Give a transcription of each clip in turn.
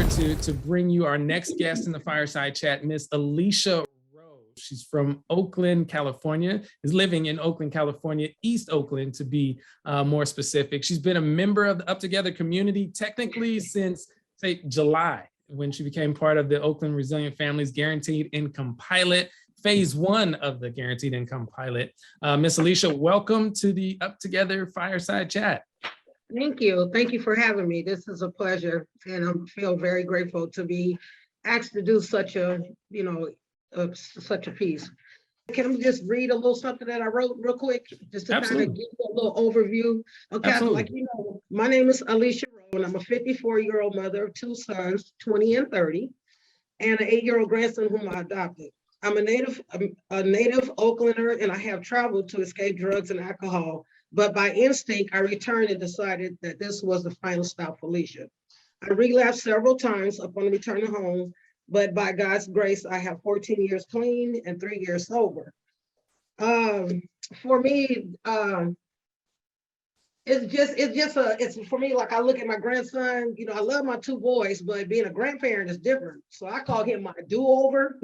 pleasure to bring you our next guest in the Fireside Chat, Miss Alisha R. She's from Oakland, California, is living in Oakland, California, East Oakland to be more specific. She's been a member of the UpTogether community technically since, say, July, when she became part of the Oakland Resilient Families Guaranteed Income Pilot, phase 1 of the Guaranteed Income Pilot. Miss Alisha, welcome to the UpTogether Fireside Chat. Thank you. Thank you for having me. This is a pleasure, and I feel very grateful to be asked to do such a, such a piece. Can I just read a little something that I wrote real quick, just to kind of give you a little overview? Okay, like, my name is Alisha R, and I'm a 54-year-old mother of 2 sons, 20 and 30, and an 8-year-old grandson whom I adopted. I'm a native Oaklander, and I have traveled to escape drugs and alcohol. But by instinct, I returned and decided that this was the final stop for Alisha. I relapsed several times upon returning home, but by God's grace, I have 14 years clean and 3 years sober. For me, it's for me, like, I look at my grandson, I love my 2 boys, but being a grandparent is different. So I call him my do-over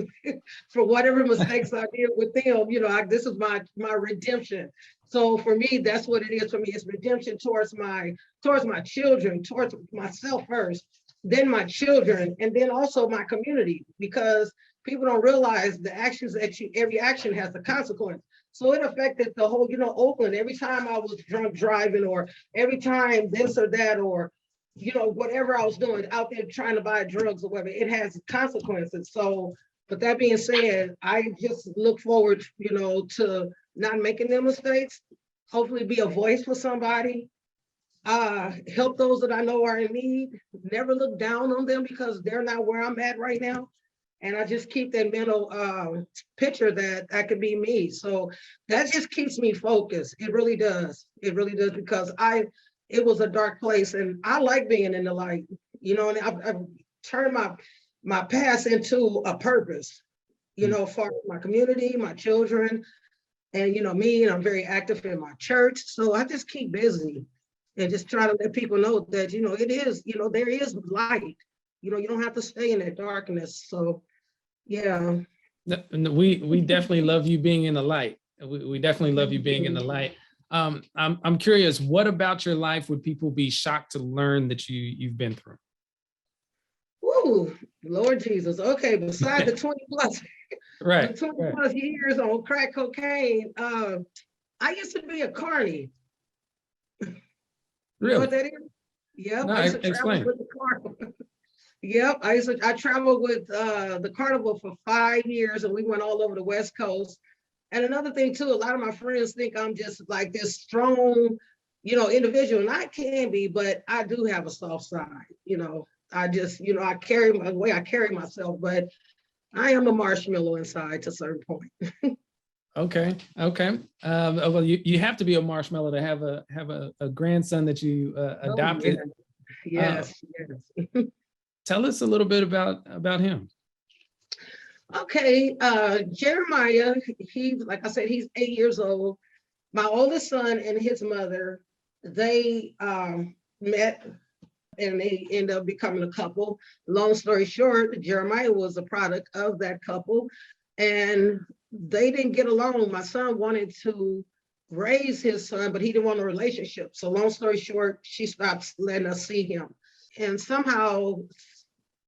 for whatever mistakes I did with them. This is my redemption. So for me, that's what it is for me. It's redemption towards my children, towards myself first, then my children, and then also my community, because people don't realize the actions every action has a consequence. So it affected the whole, Oakland. Every time I was drunk driving, or every time this or that, or, whatever I was doing out there trying to buy drugs or whatever, it has consequences. So, but that being said, I just look forward, to not making them mistakes, hopefully be a voice for somebody, help those that I know are in need, never look down on them because they're not where I'm at right now. And I just keep that mental picture that could be me. So that just keeps me focused. It really does. It really does, because it was a dark place, and I like being in the light, and I've turned my past into a purpose, for my community, my children, and me, and I'm very active in my church. So I just keep busy and just try to let people know that, it is, there is light. You don't have to stay in that darkness. So, yeah. We definitely love you being in the light. We definitely love you being in the light. I'm curious, what about your life would people be shocked to learn that you've been through? Ooh, Lord Jesus. Okay, besides the 20 plus, right, the 20 plus years on crack cocaine, I used to be a carny. Really? You know what that is? Yep. No, I used to explain. travel with the carnival. Yep. I traveled with the carnival for 5 years, and we went all over the West Coast. And another thing too, a lot of my friends think I'm just like this strong, individual, and I can be, but I do have a soft side. I just, I carry the way I carry myself, but I am a marshmallow inside to a certain point. Okay. Well, you have to be a marshmallow to have a grandson that you adopted. Oh, yes. Tell us a little bit about him. Okay, Jeremiah, like I said, he's 8 years old. My oldest son and his mother, they met, and they ended up becoming a couple. Long story short, Jeremiah was a product of that couple, and they didn't get along. My son wanted to raise his son, but he didn't want a relationship. So long story short, she stopped letting us see him. And somehow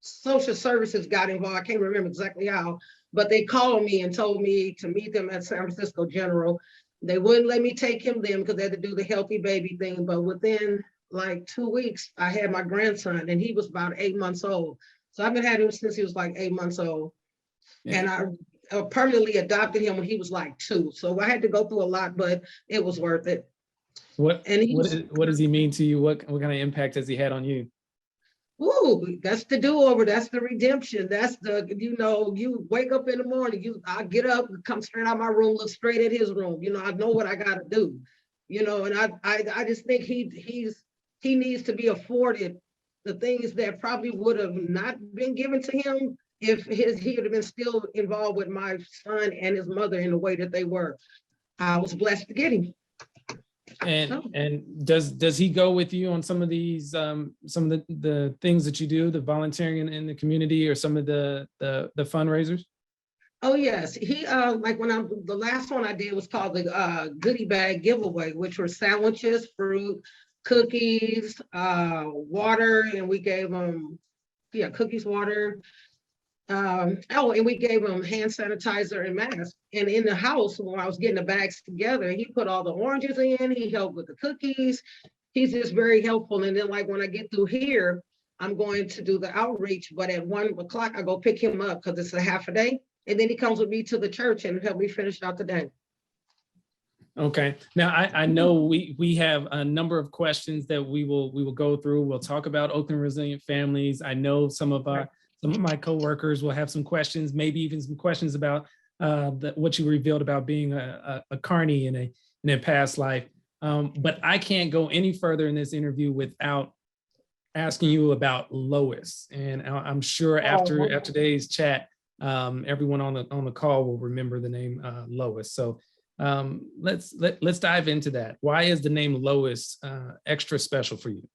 social services got involved. I can't remember exactly how, but they called me and told me to meet them at San Francisco General. They wouldn't let me take him then because they had to do the healthy baby thing. But within like 2 weeks, I had my grandson, and he was about 8 months old. So I've been having him since he was like 8 months old. Yeah. And I permanently adopted him when he was like 2. So I had to go through a lot, but it was worth it. What does he mean to you? What kind of impact has he had on you? Ooh, that's the do-over. That's the redemption. That's the, you wake up in the morning, I get up, come straight out my room, look straight at his room. I know what I got to do, and I just think he needs to be afforded the things that probably would have not been given to him if he would have been still involved with my son and his mother in the way that they were. I was blessed to get him. And does he go with you on some of these some of the things that you do, the volunteering in the community, or some of the fundraisers? Oh yes, he like the last one I did was called the goodie bag giveaway, which were sandwiches, fruit, cookies, water, and we gave them cookies, water. And we gave them hand sanitizer and masks. And in the house, when I was getting the bags together, he put all the oranges in. He helped with the cookies. He's just very helpful. And then, like when I get through here, I'm going to do the outreach. But at 1 o'clock, I go pick him up because it's a half a day. And then he comes with me to the church and help me finish out the day. Okay. Now I know we have a number of questions that we will go through. We'll talk about Oakland Resilient Families. I know some of my coworkers will have some questions, maybe even some questions about what you revealed about being a carny in a past life. But I can't go any further in this interview without asking you about Lois. And I'm sure after today's chat, everyone on the call will remember the name Lois. So let's dive into that. Why is the name Lois extra special for you?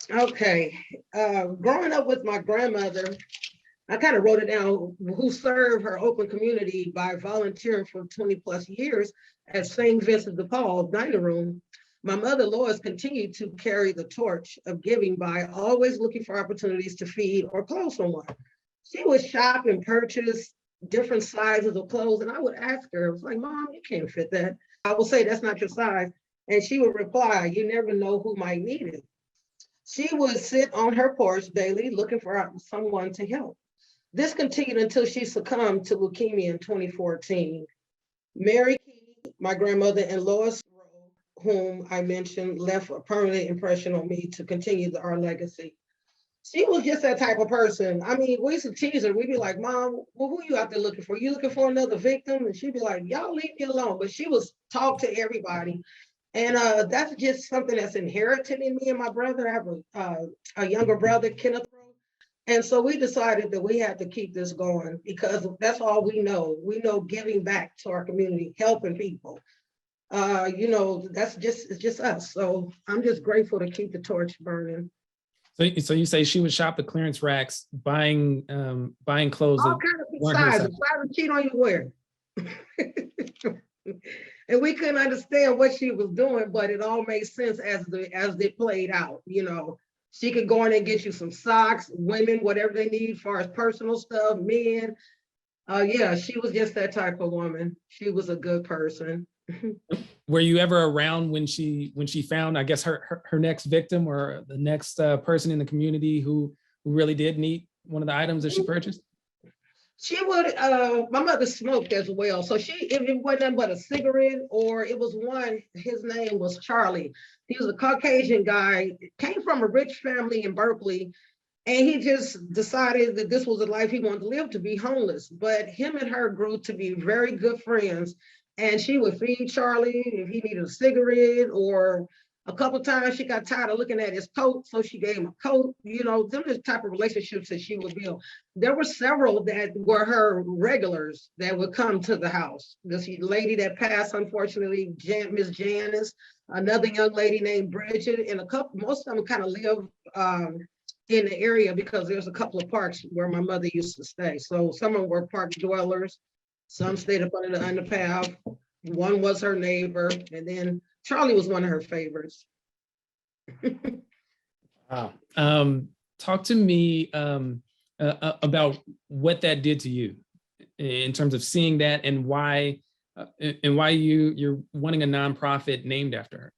Okay, growing up with my grandmother, I kind of wrote it down, who served her Oakland community by volunteering for 20 plus years at St. Vincent de Paul dining room. My mother, Lois, continued to carry the torch of giving by always looking for opportunities to feed or clothe someone. She would shop and purchase different sizes of clothes, and I would ask her, I was like, Mom, you can't fit that. I will say, that's not your size. And she would reply, you never know who might need it. She would sit on her porch daily looking for someone to help. This continued until she succumbed to leukemia in 2014. Mary Key, my grandmother, and Lois, whom I mentioned, left a permanent impression on me to continue our legacy. She was just that type of person. I mean, we used to tease her. We'd be like, Mom, well, who you out there looking for? You looking for another victim? And she'd be like, y'all leave me alone. But she was talk to everybody. And that's just something that's inherited in me and my brother. I have a younger brother, Kenneth. And so we decided that we had to keep this going because that's all we know. We know giving back to our community, helping people. That's it's just us. So I'm just grateful to keep the torch burning. So you say she would shop the clearance racks, buying clothes. All kind of sizes. Why would cheat on you wear? And we couldn't understand what she was doing, but it all made sense as it played out. She could go in and get you some socks, women, whatever they need as far as personal stuff, men. She was just that type of woman. She was a good person. Were you ever around when she found, I guess, her next victim or the next person in the community who really did need one of the items that she purchased? She would, my mother smoked as well. So if it wasn't nothing but a cigarette, or it was one, his name was Charlie. He was a Caucasian guy, came from a rich family in Berkeley, and he just decided that this was the life he wanted to live, to be homeless. But him and her grew to be very good friends. And she would feed Charlie if he needed a cigarette, or a couple of times she got tired of looking at his coat, so she gave him a coat. Them the type of relationships that she would build. There were several that were her regulars that would come to the house. This lady that passed, unfortunately, Miss Janice, another young lady named Bridget, and most of them kind of live in the area because there's a couple of parks where my mother used to stay. So some of them were park dwellers. Some stayed up under the underpath. One was her neighbor, and then Charlie was one of her favorites. Wow. Talk to me about what that did to you in terms of seeing that, and why you're wanting a nonprofit named after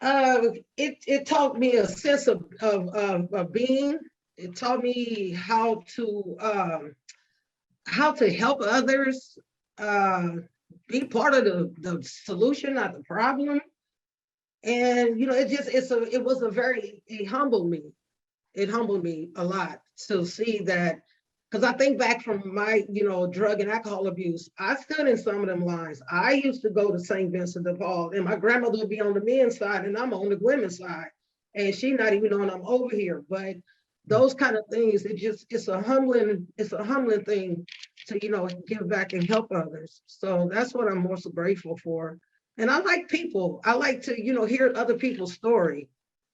her. It taught me a sense of being. It taught me how to help others, be part of the solution, not the problem. And it humbled me. It humbled me a lot to see that, because I think back from my drug and alcohol abuse, I stood in some of them lines. I used to go to St. Vincent de Paul, and my grandmother would be on the men's side and I'm on the women's side, and she not even knowing I'm over here. But those kind of things, it's a humbling thing to give back and help others. So that's what I'm most grateful for. And I like people. I like to, hear other people's story.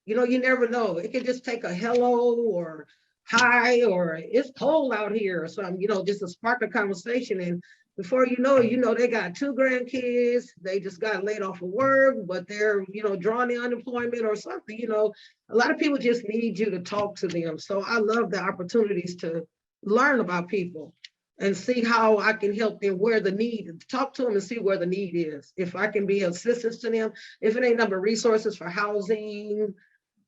You never know. It can just take a hello or hi or it's cold out here or something, just to spark a conversation. And before they got 2 grandkids. They just got laid off of work, but they're, drawing the unemployment or something. A lot of people just need you to talk to them. So I love the opportunities to learn about people and see how I can help them where the need, talk to them and see where the need is. If I can be assistance to them, if it ain't number resources for housing,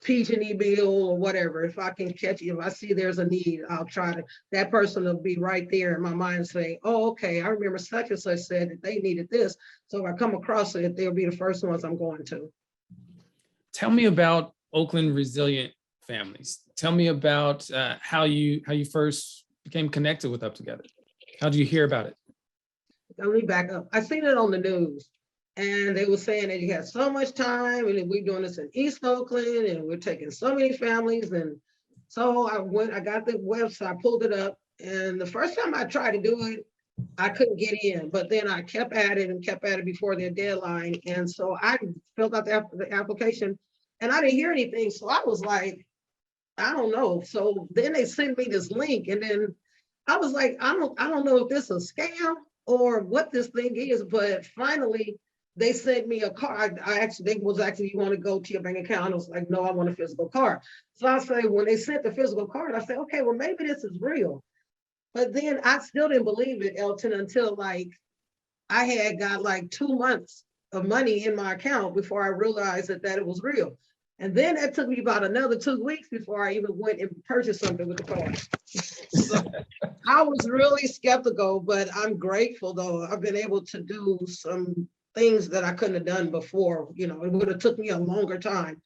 PG&E bill or whatever, if I can catch it, if I see there's a need, I'll try to, that person will be right there in my mind saying, oh, okay, I remember such and such said that they needed this. So if I come across it, they'll be the first ones I'm going to. Tell me about Oakland Resilient Families. Tell me about how you first became connected with UpTogether. How did you hear about it? Let me back up. I seen it on the news and they were saying that you had so much time and we're doing this in East Oakland and we're taking so many families. And so I got the website, I pulled it up, and the first time I tried to do it, I couldn't get in, but then I kept at it before their deadline. And so I filled out the application and I didn't hear anything. So I was like, I don't know. So then they sent me this link and then I was like, I don't know if this is a scam or what this thing is, but finally they sent me a card. They was actually, you want to go to your bank account? I was like, no, I want a physical card. So I say, when they sent the physical card, I said, okay, well, maybe this is real. But then I still didn't believe it, Elton, until like I had got like 2 months of money in my account before I realized that it was real. And then it took me about another 2 weeks before I even went and purchased something with the card. So I was really skeptical, but I'm grateful though. I've been able to do some things that I couldn't have done before. It would have took me a longer time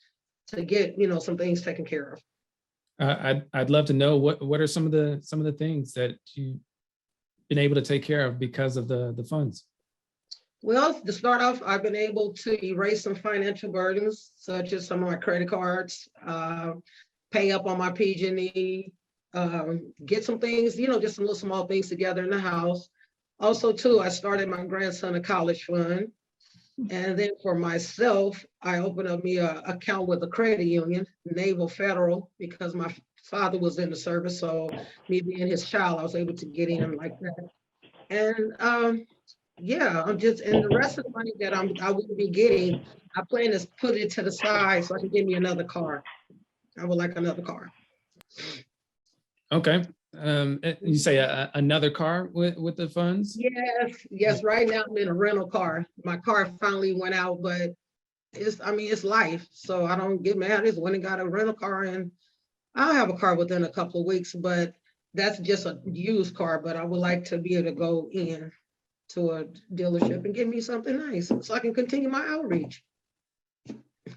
to get, some things taken care of. I'd love to know what are some of the things that you've been able to take care of because of the funds. Well, to start off, I've been able to erase some financial burdens, such as some of my credit cards, pay up on my PG&E, get some things, just some little small things together in the house. Also, too, I started my grandson a college fund. And then for myself, I opened up me an account with a credit union, Naval Federal, because my father was in the service. So me being his child, I was able to get in like that. And yeah, and the rest of the money that I wouldn't be getting, I plan to put it to the side so I can get me another car. I would like another car. Okay. You say another car with the funds? Yes. Right now I'm in a rental car. My car finally went out, but it's life. So I don't get mad. I just went and got a rental car, and I'll have a car within a couple of weeks, but that's just a used car. But I would like to be able to go in to a dealership and get me something nice so I can continue my outreach.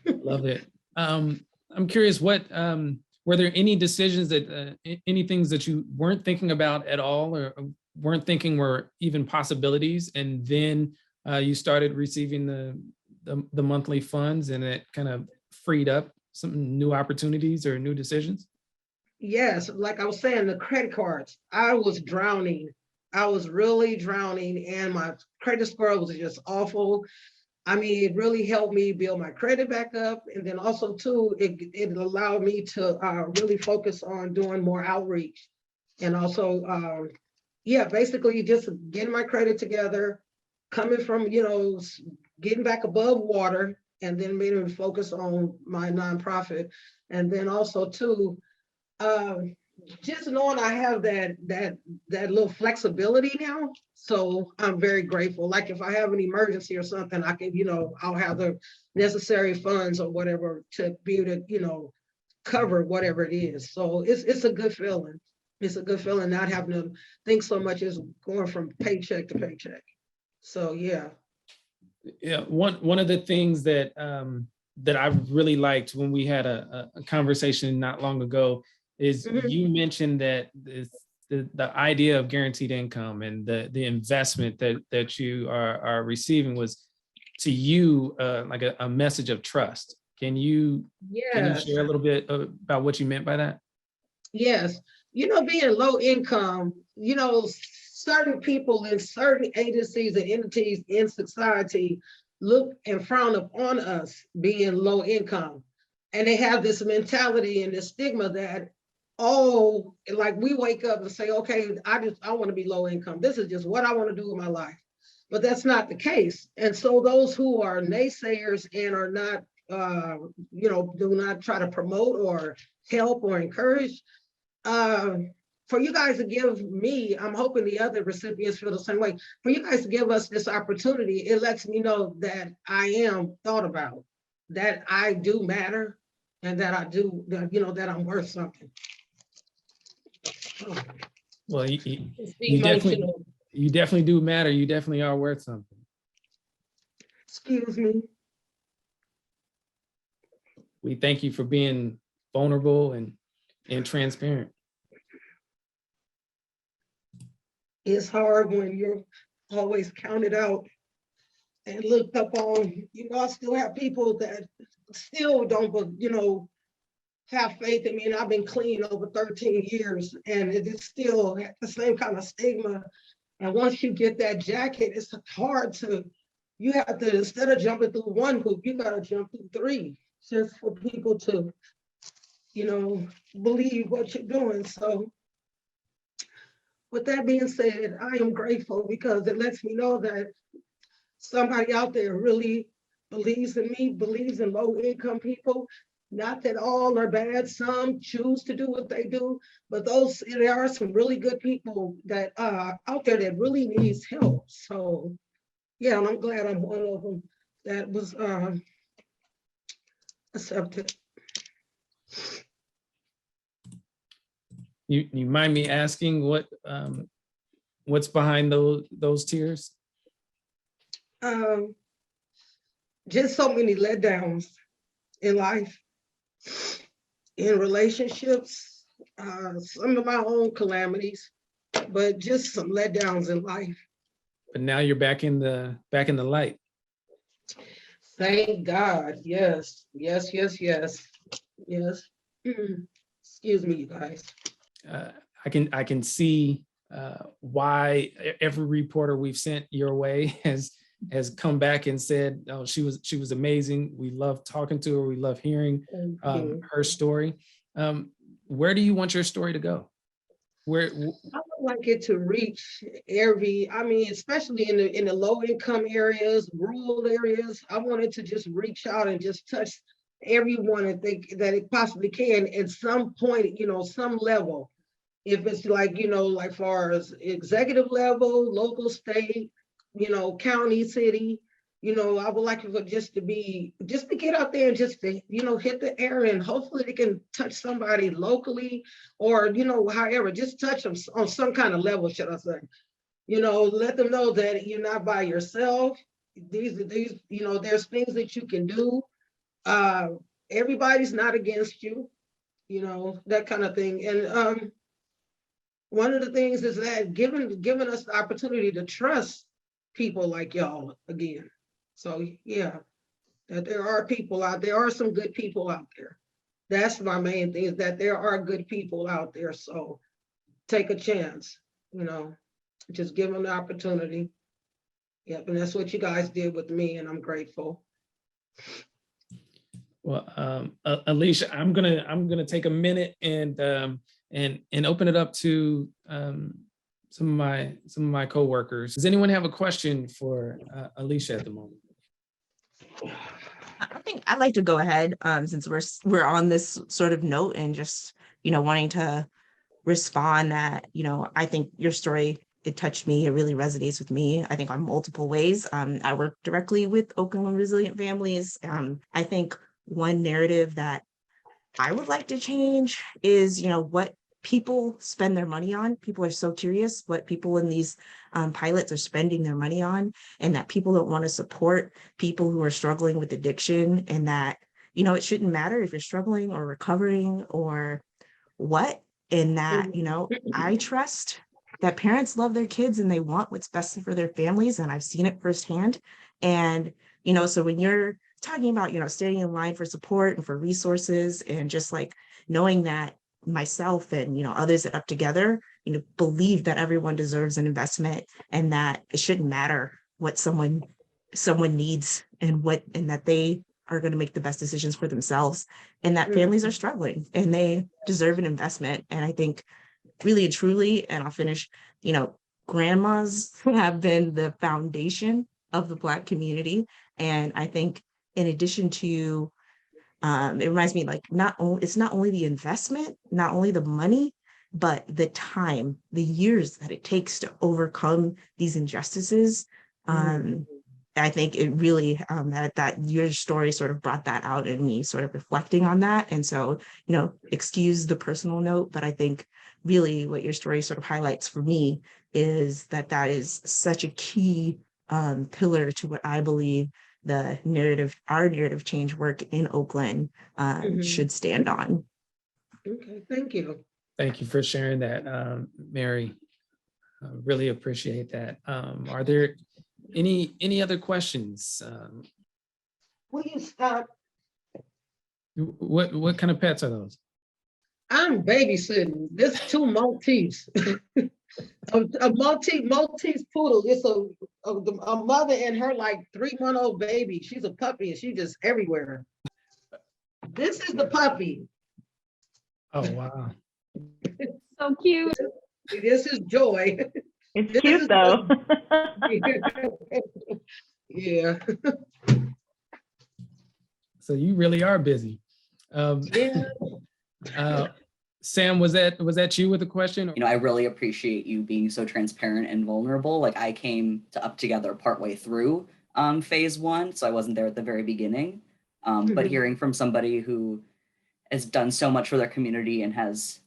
Love it. I'm curious, were there any decisions any things that you weren't thinking about at all or weren't thinking were even possibilities, and then you started receiving the monthly funds and it kind of freed up some new opportunities or new decisions? Yes, like I was saying, the credit cards, I was drowning. I was really drowning and my credit score was just awful. It really helped me build my credit back up. And then also too, it allowed me to really focus on doing more outreach. And also, basically just getting my credit together, coming from, getting back above water, and then being able to focus on my nonprofit. And then also too, just knowing I have that little flexibility now. So I'm very grateful. Like if I have an emergency or something, I can, I'll have the necessary funds or whatever to be able to, cover whatever it is. So it's a good feeling. It's a good feeling not having to think so much as going from paycheck to paycheck. So yeah. Yeah, one of the things that that I really liked when we had a conversation not long ago is you mentioned that the idea of guaranteed income and the investment that you are receiving was to you like a message of trust. Can you share a little bit about what you meant by that? Yes, being low income, certain people in certain agencies and entities in society look and frown upon us being low income. And they have this mentality and this stigma that, oh, like we wake up and say, okay, I want to be low income. This is just what I want to do with my life. But that's not the case. And so those who are naysayers and are not, do not try to promote or help or encourage, for you guys to give me, I'm hoping the other recipients feel the same way, for you guys to give us this opportunity, it lets me know that I am thought about, that I do matter, and that I do, that I'm worth something. Well, you definitely do matter. You definitely are worth something. Excuse me. We thank you for being vulnerable and transparent. It's hard when you're always counted out and looked up on. I still have people that still don't, have faith in me, and I've been clean over 13 years, and it is still the same kind of stigma. And once you get that jacket, it's hard you have to, instead of jumping through one hoop, you got to jump through three, just for people to, believe what you're doing. So with that being said, I am grateful because it lets me know that somebody out there really believes in me, believes in low income people. Not that all are bad, some choose to do what they do, but there are some really good people that out there that really needs help. So yeah, and I'm glad I'm one of them that was accepted. You mind me asking what's behind those tears? Just so many letdowns in life, in relationships, some of my own calamities, but just some letdowns in life. But now you're back in the light. Thank God. Yes. Excuse me, you guys. I can see why every reporter we've sent your way has come back and said, oh, she was amazing. We love talking to her. We love hearing her story. Where do you want your story to go? I would like it to reach especially in the low income areas, rural areas. I want it to just reach out and just touch everyone and think that it possibly can at some point, some level. If it's like far as executive level, local, state, county, city, I would like it just to get out there and just to, hit the air, and hopefully they can touch somebody locally or, however, just touch them on some kind of level, should I say. Let them know that you're not by yourself. These, there's things that you can do. Everybody's not against you, that kind of thing. And one of the things is that giving us the opportunity to trust people like y'all again. So yeah, that there are people out there, are some good people out there. That's my main thing, is that there are good people out there. So take a chance, just give them the opportunity. Yep, and that's what you guys did with me, and I'm grateful. Well, Alisha, I'm gonna take a minute and open it up to some of my coworkers. Does anyone have a question for Alisha at the moment? I think I'd like to go ahead since we're on this sort of note and just wanting to respond that I think your story, it touched me. It really resonates with me. I think on multiple ways. I work directly with Oakland resilient families. I think one narrative that I would like to change is what people spend their money on. People are so curious what people in these pilots are spending their money on, and that people don't want to support people who are struggling with addiction, and that, it shouldn't matter if you're struggling or recovering or what, and that, I trust that parents love their kids and they want what's best for their families. And I've seen it firsthand. And, so when you're talking about, standing in line for support and for resources, and just like knowing that myself and, others at UpTogether, believe that everyone deserves an investment, and that it shouldn't matter what someone someone needs and that they are going to make the best decisions for themselves, and that families are struggling and they deserve an investment. And I think really and truly, and I'll finish, grandmas have been the foundation of the Black community. And I think in addition to, it reminds me it's not only the investment, not only the money, but the time, the years that it takes to overcome these injustices. I think it really, that your story sort of brought that out in me, sort of reflecting on that. And so, excuse the personal note, but I think really what your story sort of highlights for me is that is such a key pillar to what I believe our narrative change work in Oakland should stand on. Okay, thank you. Thank you for sharing that, Mary. I really appreciate that. Are there any other questions? Will you stop? What kind of pets are those? I'm babysitting. This 2 Maltese. a Maltese poodle. It's a mother and her like 3-month-old baby. She's a puppy and she's just everywhere. This is the puppy. Oh, wow. So cute. This is Joy. It's cute though. Yeah. So you really are busy. Yeah. Sam, was that you with a question? I really appreciate you being so transparent and vulnerable. Like, I came to UpTogether partway through phase 1, so I wasn't there at the very beginning. But hearing from somebody who has done so much for their community and has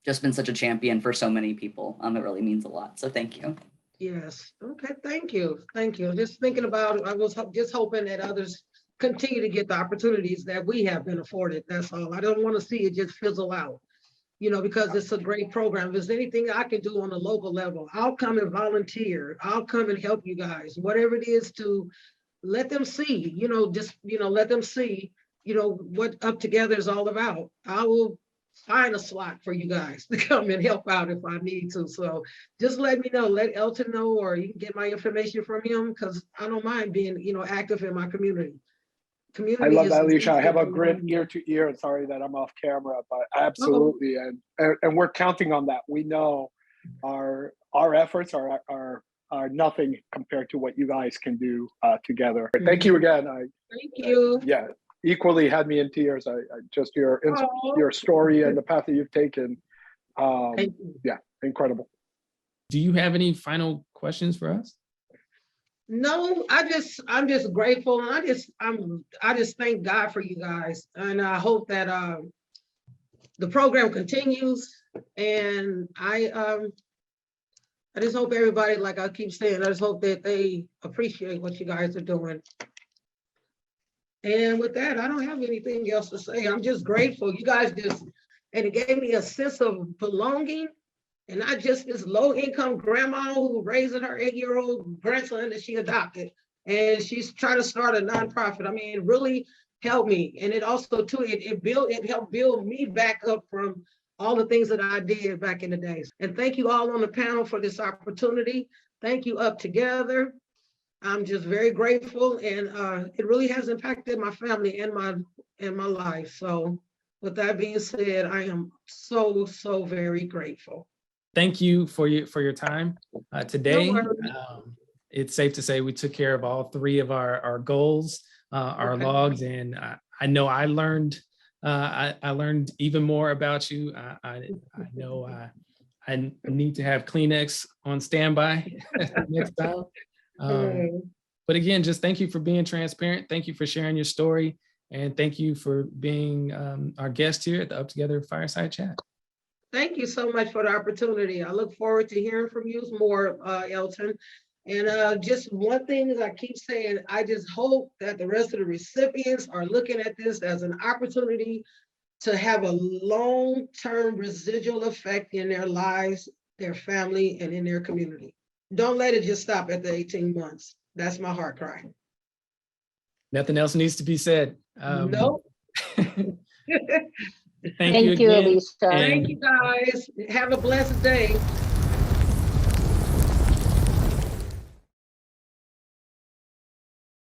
just been such a champion for so many people, it really means a lot. So thank you. Yes. Okay. Thank you. Thank you. Just thinking about it, I was just hoping that others continue to get the opportunities that we have been afforded. That's all. I don't want to see it just fizzle out, because it's a great program. If there's anything I can do on a local level, I'll come and volunteer. I'll come and help you guys, whatever it is, to let them see, let them see, what UpTogether is all about. I will find a slot for you guys to come and help out if I need to. So just let me know, let Elton know, or you can get my information from him, because I don't mind being, active in my community. I love that, Alisha. I have a great ear to ear. Sorry that I'm off camera, but absolutely. And we're counting on that. We know our efforts are nothing compared to what you guys can do together. Thank you again. Thank you. Yeah, equally had me in tears. I just your story and the path that you've taken. Yeah, incredible. Do you have any final questions for us? No, I'm just grateful, and I just thank God for you guys, and I hope that the program continues. And I just hope everybody, like I keep saying, I just hope that they appreciate what you guys are doing. And with that, I don't have anything else to say. I'm just grateful. You guys and it gave me a sense of belonging. And not just this low-income grandma who raising her 8-year-old grandson that she adopted. And she's trying to start a nonprofit. I mean, it really helped me. And it also, too, it helped build me back up from all the things that I did back in the days. And thank you all on the panel for this opportunity. Thank you, UpTogether. I'm just very grateful. And it really has impacted my family and my life. So with that being said, I am so, so very grateful. Thank you for your time today. No It's safe to say we took care of all 3 of our goals, our logs, and I know I learned even more about you. I know I need to have Kleenex on standby next time. But again, just thank you for being transparent. Thank you for sharing your story, and thank you for being our guest here at the UpTogether Fireside Chat. Thank you so much for the opportunity. I look forward to hearing from you more, Elton. And just one thing is, I keep saying, I just hope that the rest of the recipients are looking at this as an opportunity to have a long-term residual effect in their lives, their family, and in their community. Don't let it just stop at the 18 months. That's my heart cry. Nothing else needs to be said. Nope. Thank you again. Alisha. Thank you, guys. Have a blessed day.